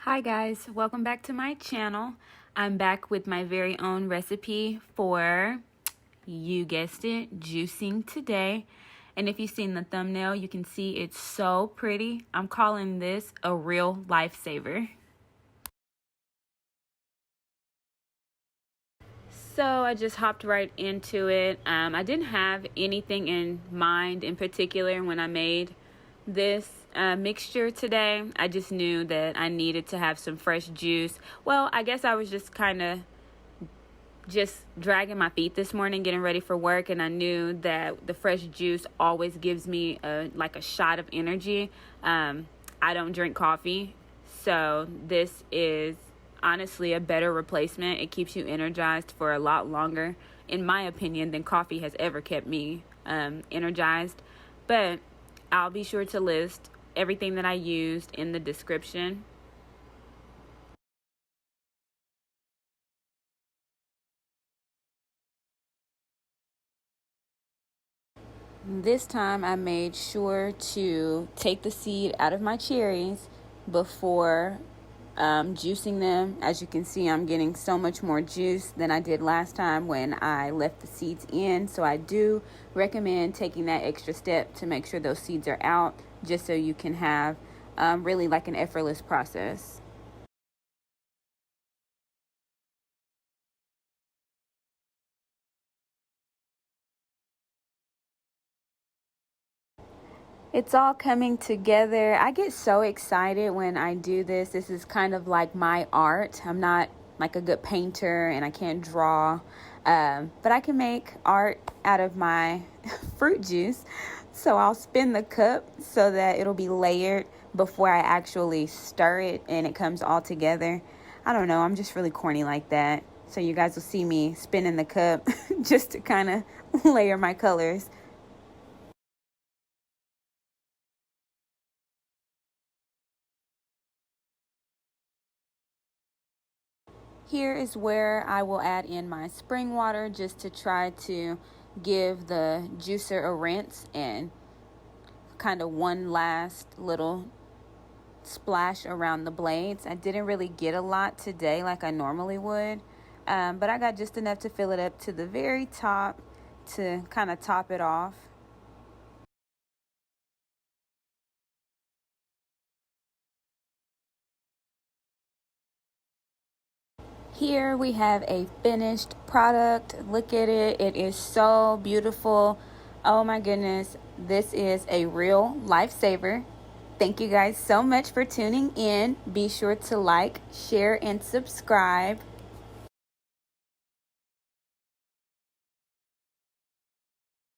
Hi guys, welcome back to my channel. I'm back with my very own recipe for, you guessed it, juicing today. And if you've seen the thumbnail, you can see it's so pretty. I'm calling this a real lifesaver. So I just hopped right into it. I didn't have anything in mind in particular when I made this mixture today. I just knew that I needed to have some fresh juice. Well, I guess I was just kind of dragging my feet this morning, getting ready for work, and I knew that the fresh juice always gives me like a shot of energy. I don't drink coffee, so this is honestly a better replacement. It keeps you energized for a lot longer, in my opinion, than coffee has ever kept me energized. But I'll be sure to list everything that I used in the description. This time I made sure to take the seed out of my cherries before juicing them. As you can see, I'm getting so much more juice than I did last time when I left the seeds in. So I do recommend taking that extra step to make sure those seeds are out, just so you can have really like an effortless process. It's all coming together. I get so excited when I do this. This is kind of like my art. I'm not like a good painter and I can't draw, but I can make art out of my fruit juice. So I'll spin the cup so that it'll be layered before I actually stir it and it comes all together. I don't know, I'm just really corny like that. So you guys will see me spinning the cup just to kind of layer my colors. Here is where I will add in my spring water just to try to give the juicer a rinse and kind of one last little splash around the blades. I didn't really get a lot today like I normally would, but I got just enough to fill it up to the very top to kind of top it off. Here we have a finished product. Look at it. It is so beautiful. Oh my goodness. This is a real lifesaver. Thank you guys so much for tuning in. Be sure to like, share, and subscribe.